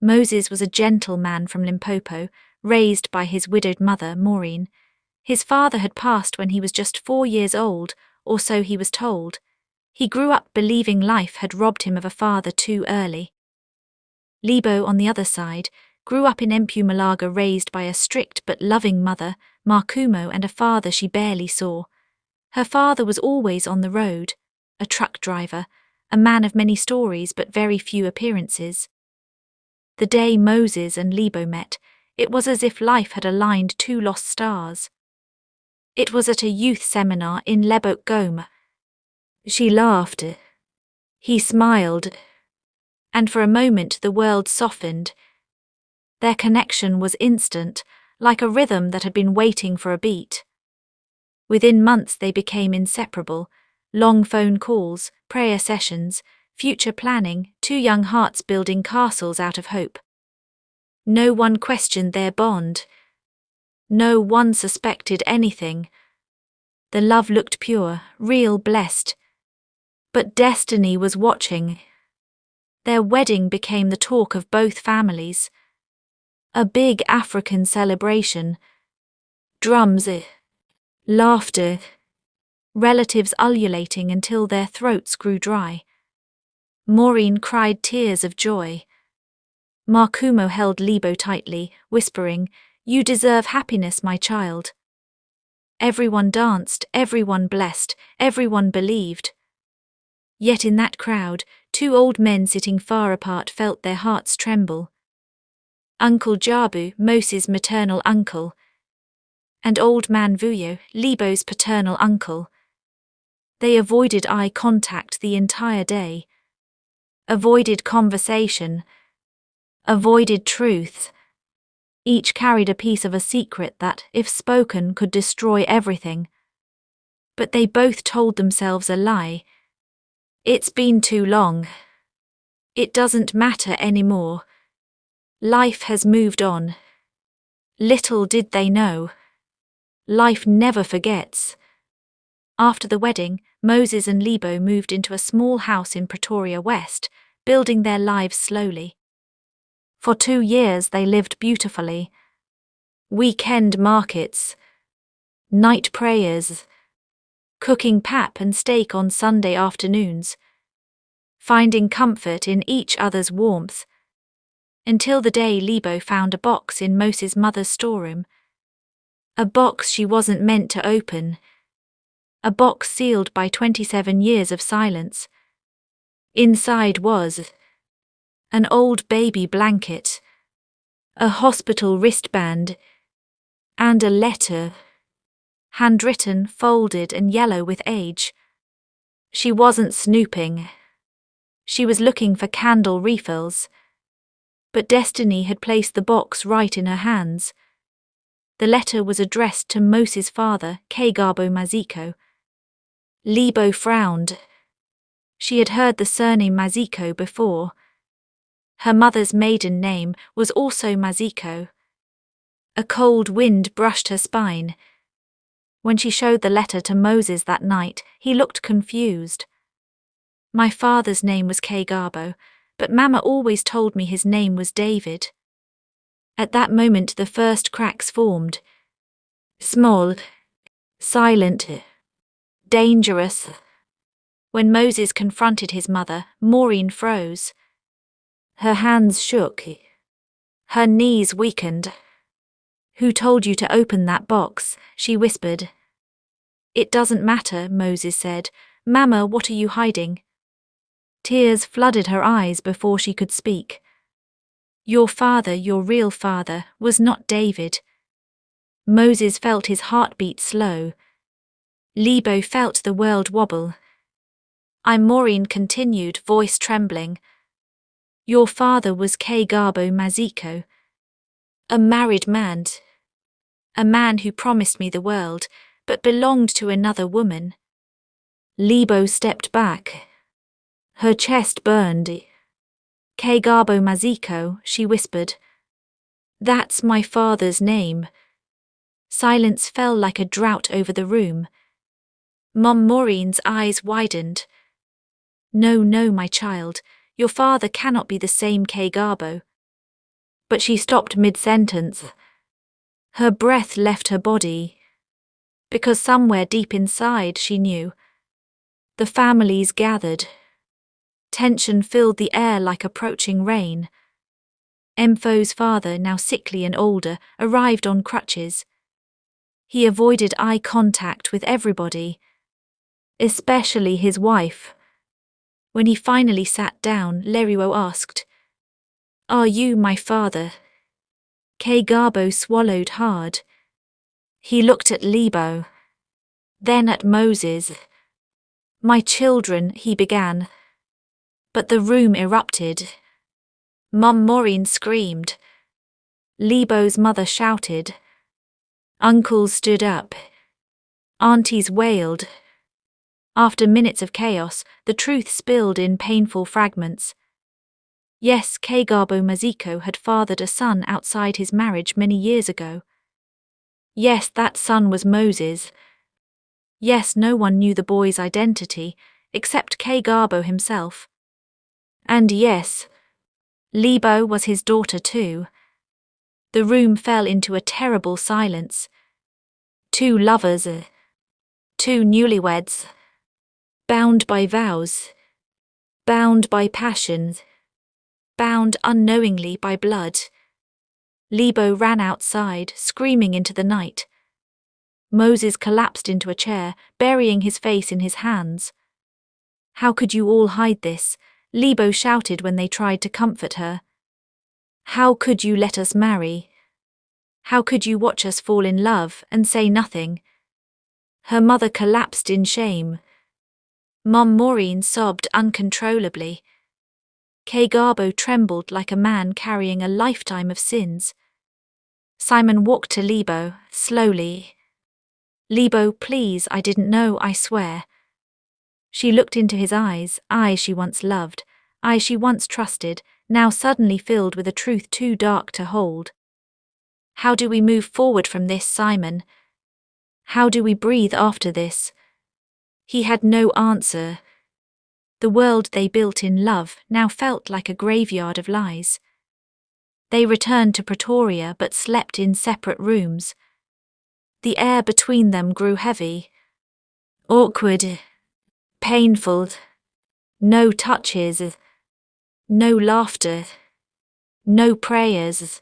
Moses was a gentle man from Limpopo, raised by his widowed mother, Maureen. His father had passed when he was just 4 years old, or so he was told. He grew up believing life had robbed him of a father too early. Lebo, on the other side, grew up in Mpumalanga, raised by a strict but loving mother, Makumo, and a father she barely saw. Her father was always on the road, a truck driver, a man of many stories but very few appearances. The day Moses and Lebo met, it was as if life had aligned two lost stars. It was at a youth seminar in Lebok Goma. She laughed. He smiled. And for a moment the world softened. Their connection was instant, like a rhythm that had been waiting for a beat. Within months they became inseparable. Long phone calls, prayer sessions, future planning, two young hearts building castles out of hope. No one questioned their bond. No one suspected anything. The love looked pure, real, blessed. But destiny was watching. Their wedding became the talk of both families. A big African celebration. Drums, laughter, relatives ululating until their throats grew dry. Maureen cried tears of joy. Makumo held Lebo tightly, whispering, "You deserve happiness, my child." Everyone danced, everyone blessed, everyone believed. Yet in that crowd, two old men sitting far apart felt their hearts tremble. Uncle Jabu, Moses' maternal uncle, and Old Man Vuyo, Lebo's paternal uncle. They avoided eye contact the entire day. Avoided conversation. Avoided truth. Each carried a piece of a secret that, if spoken, could destroy everything. But they both told themselves a lie. It's been too long. It doesn't matter anymore. Life has moved on. Little did they know. Life never forgets. After the wedding, Moses and Lebo moved into a small house in Pretoria West, building their lives slowly. For 2 years they lived beautifully. Weekend markets, night prayers, cooking pap and steak on Sunday afternoons, finding comfort in each other's warmth, until the day Lebo found a box in Moses' mother's storeroom. A box she wasn't meant to open. A box sealed by 27 years of silence. Inside was an old baby blanket, a hospital wristband, and a letter, handwritten, folded, and yellow with age. She wasn't snooping. She was looking for candle refills. But destiny had placed the box right in her hands. The letter was addressed to Moses' father, Kagabo Maziko. Lebo frowned. She had heard the surname Maziko before. Her mother's maiden name was also Maziko. A cold wind brushed her spine. When she showed the letter to Moses that night, he looked confused. "My father's name was Kagabo, but Mama always told me his name was David." At that moment the first cracks formed. Small, silent, dangerous. When Moses confronted his mother, Maureen froze. Her hands shook. Her knees weakened. "Who told you to open that box?" she whispered. "It doesn't matter," Moses said. "Mama, what are you hiding?" Tears flooded her eyes before she could speak. "Your father, your real father, was not David." Moses felt his heartbeat slow. Lebo felt the world wobble. Maureen continued, voice trembling. "Your father was Kagabo Maziko, a married man. A man who promised me the world, but belonged to another woman." Lebo stepped back. Her chest burned. "Kagabo Maziko," she whispered. "That's my father's name." Silence fell like a drought over the room. Maureen's eyes widened. "No, no, my child. Your father cannot be the same Kagabo." But she stopped mid-sentence. Her breath left her body. Because somewhere deep inside, she knew. The families gathered. Tension filled the air like approaching rain. Mfo's father, now sickly and older, arrived on crutches. He avoided eye contact with everybody, especially his wife. When he finally sat down, Leruo asked, "Are you my father?" Kegabo swallowed hard. He looked at Libo, then at Moses. "My children," he began. But the room erupted. Mum Maureen screamed. Libo's mother shouted. Uncles stood up. Aunties wailed. After minutes of chaos, the truth spilled in painful fragments. Yes, Kegabo Maziko had fathered a son outside his marriage many years ago. Yes, that son was Moses. Yes, no one knew the boy's identity, except Kegabo himself. And yes, Libo was his daughter too. The room fell into a terrible silence. Two lovers, two newlyweds, bound by vows, bound by passions, bound unknowingly by blood. Libo ran outside, screaming into the night. Moses collapsed into a chair, burying his face in his hands. "How could you all hide this?" Libo shouted when they tried to comfort her. "How could you let us marry? How could you watch us fall in love and say nothing?" Her mother collapsed in shame. Mum Maureen sobbed uncontrollably. Kegabo trembled like a man carrying a lifetime of sins. Simon walked to Libo, slowly. "Libo, please, I didn't know, I swear." She looked into his eyes she once loved, eyes she once trusted, now suddenly filled with a truth too dark to hold. "How do we move forward from this, Simon? How do we breathe after this?" He had no answer. The world they built in love now felt like a graveyard of lies. They returned to Pretoria but slept in separate rooms. The air between them grew heavy. Awkward. Painful. No touches. No laughter. No prayers.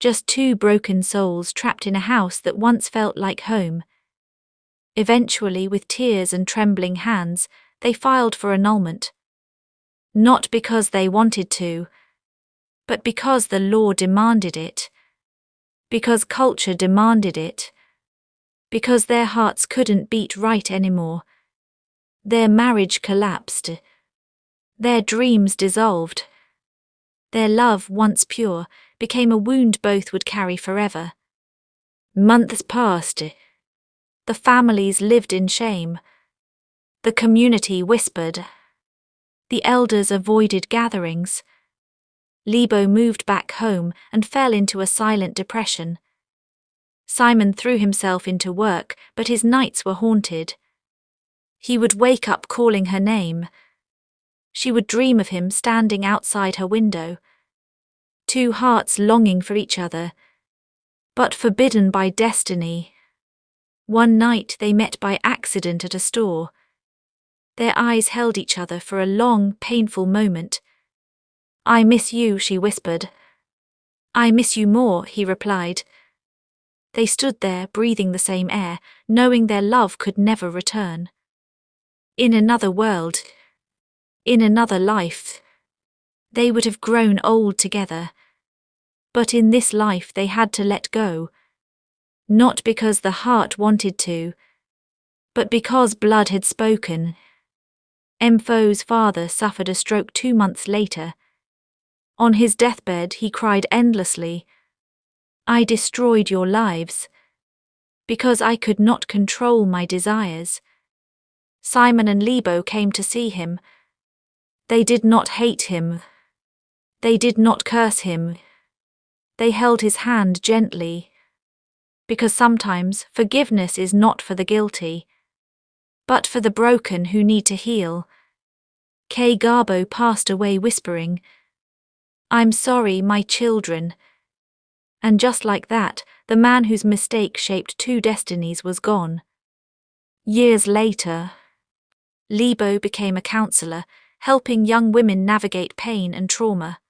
Just two broken souls trapped in a house that once felt like home. Eventually, with tears and trembling hands, they filed for annulment. Not because they wanted to, but because the law demanded it. Because culture demanded it. Because their hearts couldn't beat right anymore. Their marriage collapsed. Their dreams dissolved. Their love, once pure, became a wound both would carry forever. Months passed. The families lived in shame. The community whispered. The elders avoided gatherings. Libo moved back home and fell into a silent depression. Simon threw himself into work, but his nights were haunted. He would wake up calling her name. She would dream of him standing outside her window. Two hearts longing for each other, but forbidden by destiny. One night they met by accident at a store. Their eyes held each other for a long, painful moment. "I miss you," she whispered. "I miss you more," he replied. They stood there, breathing the same air, knowing their love could never return. In another world, in another life, they would have grown old together. But in this life they had to let go. Not because the heart wanted to, but because blood had spoken. Mfo's father suffered a stroke 2 months later. On his deathbed he cried endlessly, "I destroyed your lives, because I could not control my desires." Simon and Libo came to see him. They did not hate him. They did not curse him. They held his hand gently. Because sometimes forgiveness is not for the guilty, but for the broken who need to heal. Kegabo passed away whispering, I'm sorry, my children. And just like that, the man whose mistake shaped two destinies was gone. Years later, Lebo became a counselor, helping young women navigate pain and trauma.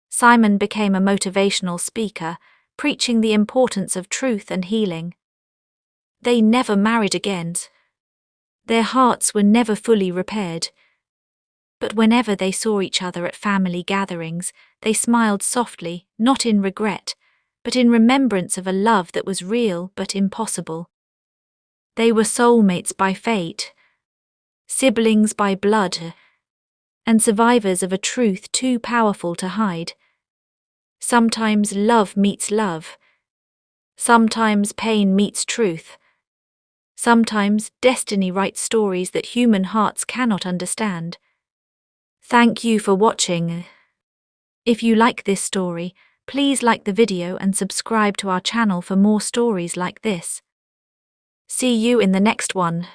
Simon became a motivational speaker, preaching the importance of truth and healing. They never married again. Their hearts were never fully repaired. But whenever they saw each other at family gatherings, they smiled softly, not in regret, but in remembrance of a love that was real but impossible. They were soulmates by fate, siblings by blood, and survivors of a truth too powerful to hide. Sometimes love meets love. Sometimes pain meets truth. Sometimes destiny writes stories that human hearts cannot understand. Thank you for watching. If you like this story, please like the video and subscribe to our channel for more stories like this. See you in the next one.